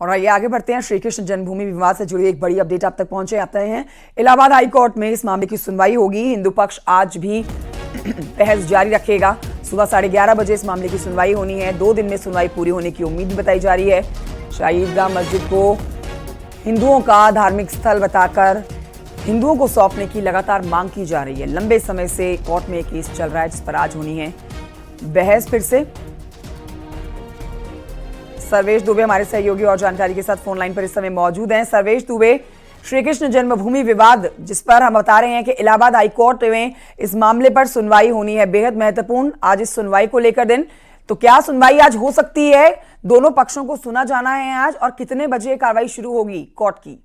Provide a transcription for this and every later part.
और आइए आगे बढ़ते हैं। श्री कृष्ण जन्मभूमि विवाद से जुड़ी एक बड़ी अपडेट आप तक पहुंचे आते हैं। इलाहाबाद हाई कोर्ट में इस मामले की सुनवाई होगी। हिंदू पक्ष आज भी बहस जारी रखेगा। सुबह 11:30 बजे इस मामले की सुनवाई होनी है। 2 दिन में सुनवाई पूरी होने की उम्मीद बताई जा रही है। शाही ईदगाह मस्जिद को हिंदुओं का धार्मिक स्थल बताकर हिंदुओं को सौंपने की लगातार मांग की जा रही है। लंबे समय से कोर्ट में केस चल रहा है जिस पर आज होनी है बहस। फिर से सर्वेश दुबे हमारे सहयोगी और जानकारी के साथ फोन लाइन पर इस समय मौजूद हैं। सर्वेश दुबे, श्री कृष्ण जन्मभूमि विवाद जिस पर हम बता रहे हैं कि इलाहाबाद हाईकोर्ट में इस मामले पर सुनवाई होनी है, बेहद महत्वपूर्ण आज इस सुनवाई को लेकर दिन, तो क्या सुनवाई आज हो सकती है? दोनों पक्षों को सुना जाना है आज, और कितने बजे कार्रवाई शुरू होगी कोर्ट की?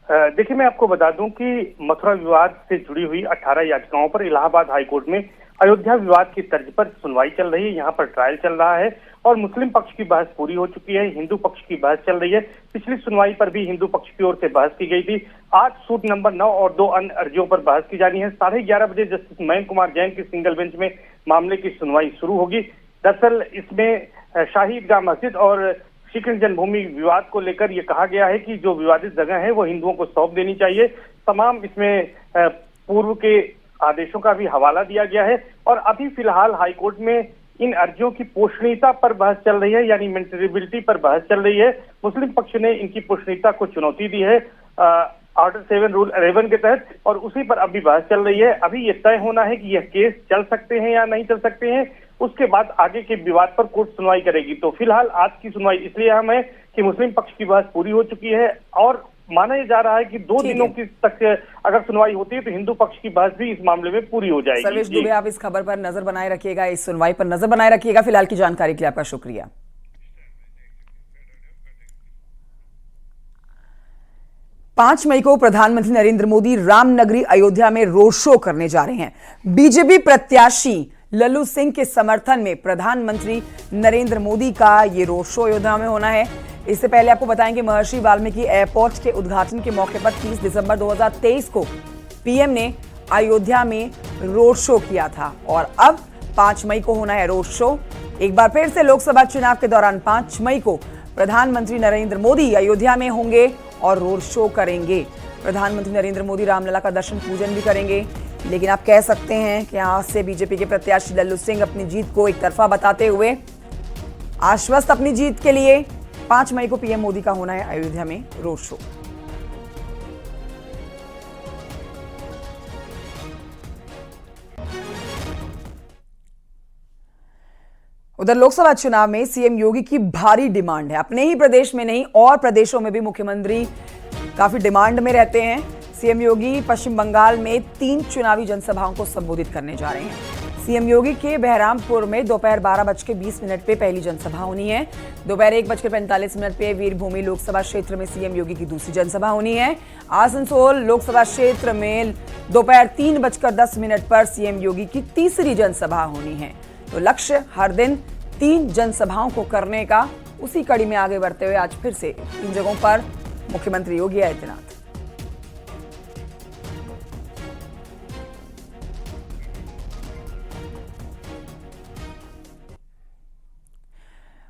देखिए, मैं आपको बता दूं कि मथुरा विवाद से जुड़ी हुई 18 याचिकाओं पर इलाहाबाद हाईकोर्ट में अयोध्या विवाद की तर्ज पर सुनवाई चल रही है। यहाँ पर ट्रायल चल रहा है और मुस्लिम पक्ष की बहस पूरी हो चुकी है, हिंदू पक्ष की बहस चल रही है। पिछली सुनवाई पर भी हिंदू पक्ष की ओर से बहस की गई थी। आज सूट नंबर 9 और 2 अन्य अर्जियों पर बहस की जानी है। 11:30 बजे जस्टिस मयंक कुमार जैन की सिंगल बेंच में मामले की सुनवाई शुरू होगी। दरअसल इसमें शाही ईदगाह मस्जिद और श्री कृष्ण जन्मभूमि विवाद को लेकर यह कहा गया है कि जो विवादित जगह है वो हिंदुओं को सौंप देनी चाहिए। तमाम इसमें पूर्व के आदेशों का भी हवाला दिया गया है और अभी फिलहाल हाईकोर्ट में इन अर्जियों की पोषणीयता पर बहस चल रही है, यानी मेंटेनेबिलिटी पर बहस चल रही है। मुस्लिम पक्ष ने इनकी पोषणीयता को चुनौती दी है ऑर्डर 7 रूल 11 के तहत, और उसी पर अभी बहस चल रही है। अभी यह तय होना है कि यह केस चल सकते हैं या नहीं चल सकते हैं, उसके बाद आगे के विवाद पर कोर्ट सुनवाई करेगी। तो फिलहाल आज की सुनवाई इसलिए अहम है कि मुस्लिम पक्ष की बहस पूरी हो चुकी है और माना जा रहा है कि 2 दिनों की तक अगर सुनवाई होती है तो हिंदू पक्ष की बहस भी इस मामले में पूरी हो जाएगी। सर्वेश दुबे, आप इस खबर पर नजर बनाए रखिएगा, इस सुनवाई पर नजर बनाए रखिएगा। फिलहाल की जानकारी के लिए आपका शुक्रिया। 5 मई को प्रधानमंत्री नरेंद्र मोदी रामनगरी अयोध्या में रोड शो करने जा रहे हैं। बीजेपी प्रत्याशी लल्लू सिंह के समर्थन में प्रधानमंत्री नरेंद्र मोदी का ये रोड शो अयोध्या में होना है। इससे पहले आपको बताएं कि महर्षि वाल्मीकि एयरपोर्ट के उद्घाटन के मौके पर 30 दिसंबर 2023 को पीएम ने अयोध्या में रोड शो किया था और अब 5 मई को होना है रोड शो। एक बार फिर से लोकसभा चुनाव के दौरान 5 मई को प्रधानमंत्री नरेंद्र मोदी अयोध्या में होंगे और रोड शो करेंगे। प्रधानमंत्री नरेंद्र मोदी रामलला का दर्शन पूजन भी करेंगे। लेकिन आप कह सकते हैं कि आज से बीजेपी के प्रत्याशी लल्लू सिंह अपनी जीत को एक तरफा बताते हुए आश्वस्त अपनी जीत के लिए 5 मई को पीएम मोदी का होना है अयोध्या में रोड शो। उधर लोकसभा चुनाव में सीएम योगी की भारी डिमांड है। अपने ही प्रदेश में नहीं और प्रदेशों में भी मुख्यमंत्री काफी डिमांड में रहते हैं। सीएम योगी पश्चिम बंगाल में 3 चुनावी जनसभाओं को संबोधित करने जा रहे हैं। सीएम योगी के बहरामपुर में दोपहर 12:20 पे पहली जनसभा होनी है। दोपहर 1:45 पे वीरभूमि लोकसभा क्षेत्र में सीएम योगी की दूसरी जनसभा होनी है। आसनसोल लोकसभा क्षेत्र में दोपहर 3:10 पर सीएम योगी की तीसरी जनसभा होनी है। तो लक्ष्य हर दिन 3 जनसभाओं को करने का, उसी कड़ी में आगे बढ़ते हुए आज फिर से 3 जगहों पर मुख्यमंत्री योगी आदित्यनाथ।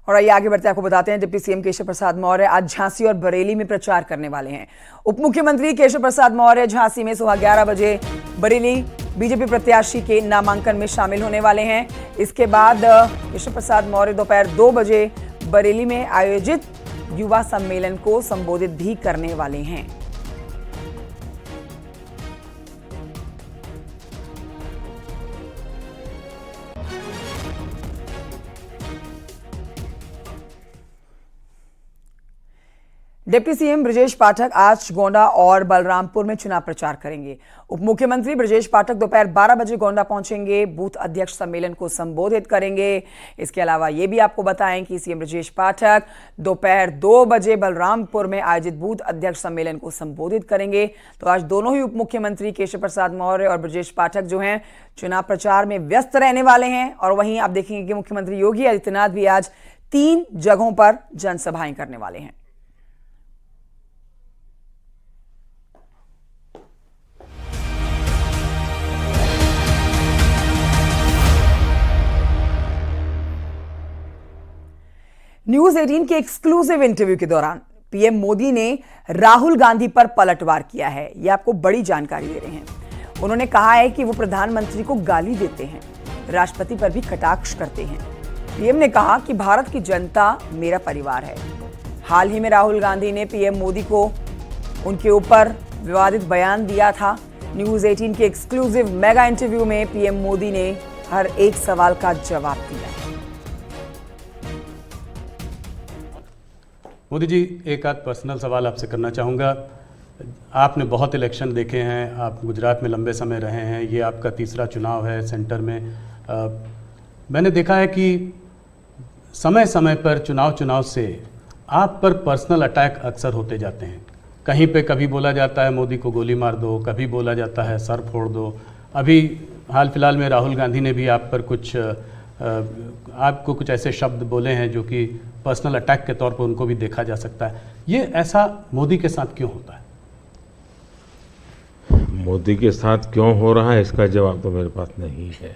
और आइए आगे बढ़ते आपको बताते हैं, डिप्टी सीएम केशव प्रसाद मौर्य आज झांसी और बरेली में प्रचार करने वाले हैं। उप मुख्यमंत्री केशव प्रसाद मौर्य झांसी में सुबह 11 बजे बरेली बीजेपी प्रत्याशी के नामांकन में शामिल होने वाले हैं। इसके बाद केशव प्रसाद मौर्य दोपहर 2 बजे बरेली में आयोजित युवा सम्मेलन को संबोधित भी करने वाले हैं। डिप्टी सीएम ब्रजेश पाठक आज गोंडा और बलरामपुर में चुनाव प्रचार करेंगे। उप मुख्यमंत्री ब्रजेश पाठक दोपहर 12 बजे गोंडा पहुंचेंगे, बूथ अध्यक्ष सम्मेलन को संबोधित करेंगे। इसके अलावा ये भी आपको बताएं कि सीएम ब्रजेश पाठक दोपहर 2 बजे बलरामपुर में आयोजित बूथ अध्यक्ष सम्मेलन को संबोधित करेंगे। तो आज दोनों ही उप मुख्यमंत्री केशव प्रसाद मौर्य और ब्रजेश पाठक जो हैं चुनाव प्रचार में व्यस्त रहने वाले हैं। और वहीं आप देखेंगे कि मुख्यमंत्री योगी आदित्यनाथ भी आज 3 जगहों पर जनसभाएं करने वाले हैं। न्यूज 18 के एक्सक्लूसिव इंटरव्यू के दौरान पीएम मोदी ने राहुल गांधी पर पलटवार किया है। ये आपको बड़ी जानकारी दे रहे हैं। उन्होंने कहा है कि वो प्रधानमंत्री को गाली देते हैं, राष्ट्रपति पर भी कटाक्ष करते हैं। पीएम ने कहा कि भारत की जनता मेरा परिवार है। हाल ही में राहुल गांधी ने पीएम मोदी को उनके ऊपर विवादित बयान दिया था। न्यूज 18 के एक्सक्लूसिव मेगा इंटरव्यू में पीएम मोदी ने हर एक सवाल का जवाब दिया। मोदी जी, एक आध पर्सनल सवाल आपसे करना चाहूँगा। आपने बहुत इलेक्शन देखे हैं, आप गुजरात में लंबे समय रहे हैं, ये आपका तीसरा चुनाव है सेंटर में। मैंने देखा है कि समय समय पर चुनाव से आप पर पर्सनल अटैक अक्सर होते जाते हैं। कहीं पे कभी बोला जाता है मोदी को गोली मार दो, कभी बोला जाता है सर फोड़ दो। अभी हाल फिलहाल में राहुल गांधी ने भी आप पर आपको कुछ ऐसे शब्द बोले हैं जो कि पर्सनल अटैक के तौर पर उनको भी देखा जा सकता है। ये ऐसा मोदी के साथ क्यों होता है? मोदी के साथ क्यों हो रहा है इसका जवाब तो मेरे पास नहीं है,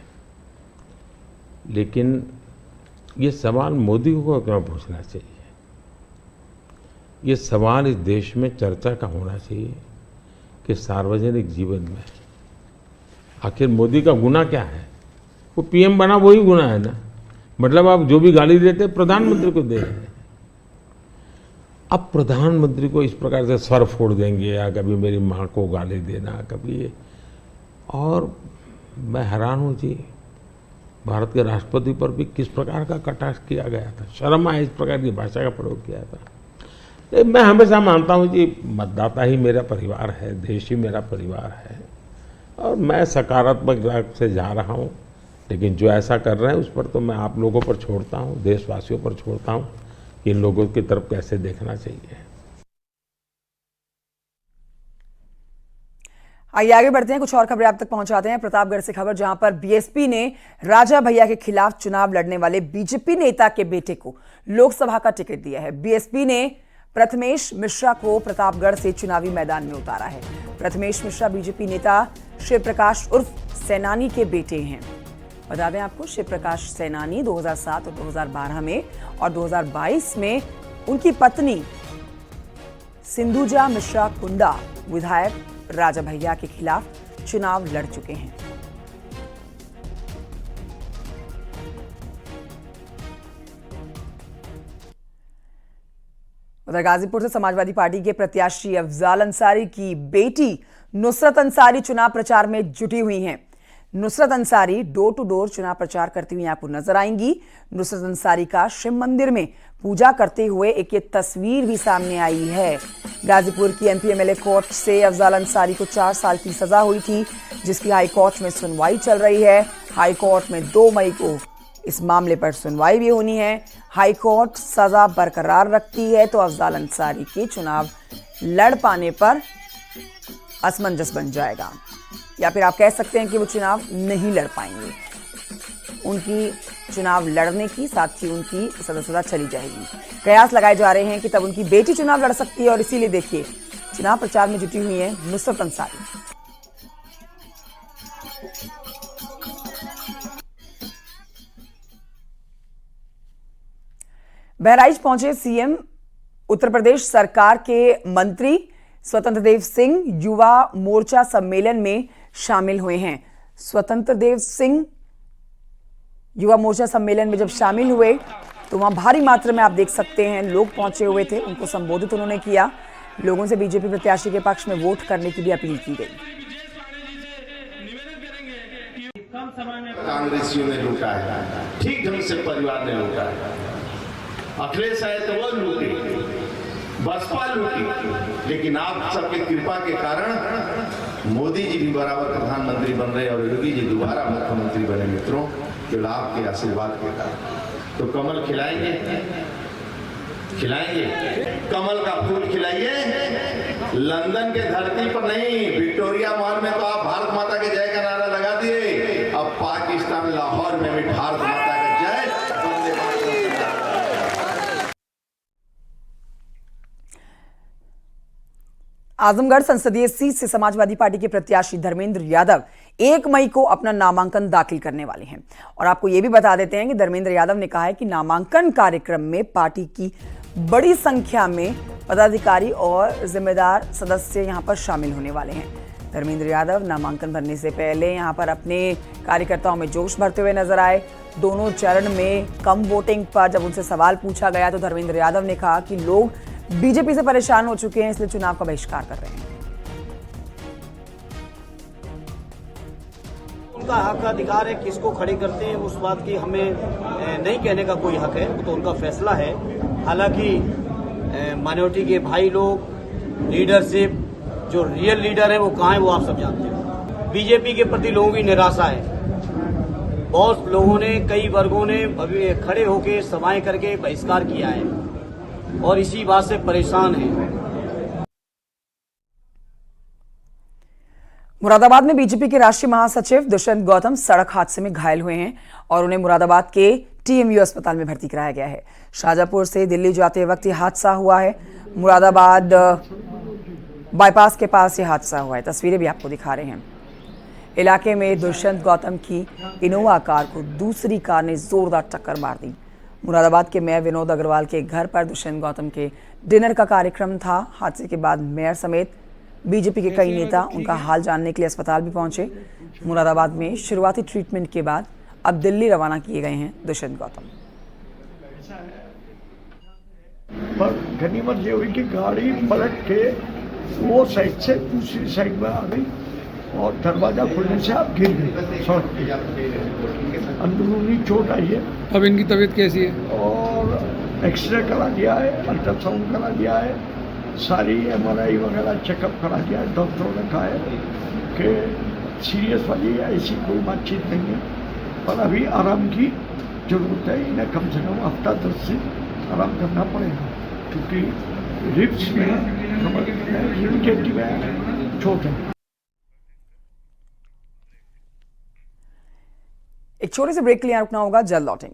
लेकिन ये सवाल मोदी को क्यों पूछना चाहिए? ये सवाल इस देश में चर्चा का होना चाहिए कि सार्वजनिक जीवन में आखिर मोदी का गुनाह क्या है? वो पीएम बना वही गुनाह है ना। मतलब आप जो भी गाली देते हैं प्रधानमंत्री को दे रहे हैं। अब प्रधानमंत्री को इस प्रकार से सर फोड़ देंगे या कभी मेरी माँ को गाली देना, कभी ये। और मैं हैरान हूँ जी, भारत के राष्ट्रपति पर भी किस प्रकार का कटाक्ष किया गया था। शर्म आए इस प्रकार की भाषा का प्रयोग किया था। मैं हमेशा मानता हूँ कि मतदाता ही मेरा परिवार है, देश ही मेरा परिवार है, और मैं सकारात्मक राह से जा रहा हूँ। लेकिन जो ऐसा कर रहे हैं उस पर तो मैं आप लोगों पर छोड़ता हूँ, देशवासियों पर छोड़ता हूँ कि इन लोगों की तरफ कैसे देखना चाहिए। आइए आगे बढ़ते हैं, कुछ और खबरें आप तक पहुंचाते हैं। प्रतापगढ़ से खबर, जहां पर बीएसपी ने राजा भैया के खिलाफ चुनाव लड़ने वाले बीजेपी नेता के बेटे को लोकसभा का टिकट दिया है। बीएसपी ने प्रथमेश मिश्रा को प्रतापगढ़ से चुनावी मैदान में उतारा है। प्रथमेश मिश्रा बीजेपी नेता शिव प्रकाश उर्फ सैनानी के बेटे हैं। बता दें आपको, शिव प्रकाश सैनानी 2007 और 2012 में और 2022 में उनकी पत्नी सिंधुजा मिश्रा कुंडा विधायक राजा भैया के खिलाफ चुनाव लड़ चुके हैं। उधर गाजीपुर से समाजवादी पार्टी के प्रत्याशी अफजाल अंसारी की बेटी नुसरत अंसारी चुनाव प्रचार में जुटी हुई हैं। Nusrat Ansari door to door चुनाव प्रचार करती हुई आपको नजर आएंगी। नुसरत अंसारी का शिव मंदिर में पूजा करते हुए एक ये तस्वीर भी सामने आई है। गाजीपुर की एमपी एमएलए कोर्ट से अफजाल अंसारी को 4 साल की सजा हुई थी, जिसकी हाई कोर्ट में सुनवाई चल रही है। हाई कोर्ट में 2 मई को इस मामले पर सुनवाई भी होनी है। हाई कोर्ट सजा बरकरार रखती है तो अफजाल अंसारी के चुनाव लड़ पाने पर असमंजस बन जाएगा, या फिर आप कह सकते हैं कि वो चुनाव नहीं लड़ पाएंगे। उनकी चुनाव लड़ने की, साथ ही उनकी सदस्यता चली जाएगी। कयास लगाए जा रहे हैं कि तब उनकी बेटी चुनाव लड़ सकती है, और इसीलिए देखिए चुनाव प्रचार में जुटी हुई है नुसरत अंसारी। बहराइच पहुंचे सीएम। उत्तर प्रदेश सरकार के मंत्री स्वतंत्र देव सिंह युवा मोर्चा सम्मेलन में शामिल हुए हैं। स्वतंत्र देव सिंह युवा मोर्चा सम्मेलन में जब शामिल हुए तो वहां भारी मात्रा में आप देख सकते हैं लोग पहुंचे हुए थे। उनको संबोधित उन्होंने किया। लोगों से बीजेपी प्रत्याशी के पक्ष में वोट करने की भी अपील की गई। कांग्रेसियों ने लूटा है, ठीक ढंग से परिवार ने लूटा है। अखिलेश आए तो वो लूटी, बसपा लूटी, लेकिन आप सबके कृपा के कारण मोदी जी भी बराबर प्रधानमंत्री बन रहे और योगी जी दोबारा मुख्यमंत्री बने। मित्रों, केवल आपके आशीर्वाद के कारण। तो कमल खिलाएंगे, खिलाएंगे कमल का फूल खिलाइए। लंदन के धरती पर नहीं, विक्टोरिया मॉल में तो आप भारत माता के जय का नारा लगा दिए। अब पाकिस्तान लाहौर में भी भारत माता के जय, वंदे मातरम। आजमगढ़ संसदीय सीट से समाजवादी पार्टी के प्रत्याशी धर्मेंद्र यादव 1 मई को अपना नामांकन दाखिल करने वाले हैं। और आपको यह भी बता देते हैं कि धर्मेंद्र यादव ने कहा है कि नामांकन कार्यक्रम में पार्टी की बड़ी संख्या में पदाधिकारी और जिम्मेदार सदस्य यहां पर शामिल होने वाले हैं। धर्मेंद्र यादव नामांकन भरने से पहले यहां पर अपने कार्यकर्ताओं में जोश भरते हुए नजर आए। दोनों चरण में कम वोटिंग पर जब उनसे सवाल पूछा गया तो धर्मेंद्र यादव ने कहा कि लोग बीजेपी से परेशान हो चुके हैं, इसलिए चुनाव का बहिष्कार कर रहे हैं। उनका हक अधिकार है, किसको खड़े करते हैं उस बात की हमें नहीं कहने का कोई हक है, तो उनका फैसला है। हालांकि माइनॉरिटी के भाई लोग, लीडरशिप, जो रियल लीडर है वो कहाँ है वो आप सब जानते हैं। बीजेपी के प्रति लोगों की निराशा है। बहुत लोगों ने, कई वर्गों ने अभी खड़े होकर सभाएं करके बहिष्कार किया है और इसी बात से परेशान है। मुरादाबाद में बीजेपी के राष्ट्रीय महासचिव दुष्यंत गौतम सड़क हादसे में घायल हुए हैं और उन्हें मुरादाबाद के टीएमयू अस्पताल में भर्ती कराया गया है। शाहजहांपुर से दिल्ली जाते वक्त यह हादसा हुआ है। मुरादाबाद बाईपास के पास यह हादसा हुआ है। तस्वीरें भी आपको दिखा रहे हैं। इलाके में दुष्यंत गौतम की इनोवा कार को दूसरी कार ने जोरदार टक्कर मार दी। मुरादाबाद के मेयर विनोद अग्रवाल के घर पर दुष्यंत गौतम के डिनर का कार्यक्रम था। हादसे के बाद मेयर समेत बीजेपी के कई नेता उनका हाल जानने के लिए अस्पताल भी पहुंचे। मुरादाबाद में शुरुआती ट्रीटमेंट के बाद अब दिल्ली रवाना किए गए हैं दुष्यंत गौतम। पर गनीमत ये हुई कि गाड़ी पलट के वो साइड से दूसरी साइड में आ गई और दरवाजा खुलने से आप गिर गए सड़क पे। अंदरूनी चोट आई है। अब इनकी तबीयत कैसी है? और एक्सरे करा दिया है, अल्ट्रासाउंड करा दिया है, सारी MRI वगैरह चेकअप करा दिया है। डॉक्टरों ने कहा है कि सीरियस वाली ऐसी कोई बातचीत नहीं है, पर अभी आराम की जरूरत है। इन्हें कम से कम हफ्ता 10 दिन आराम करना पड़ेगा, क्योंकि रिब्स में, रीढ़ की हड्डी में चोट है। एक छोटे से ब्रेक के लिए रुकना होगा, जल्द लौटेंगे।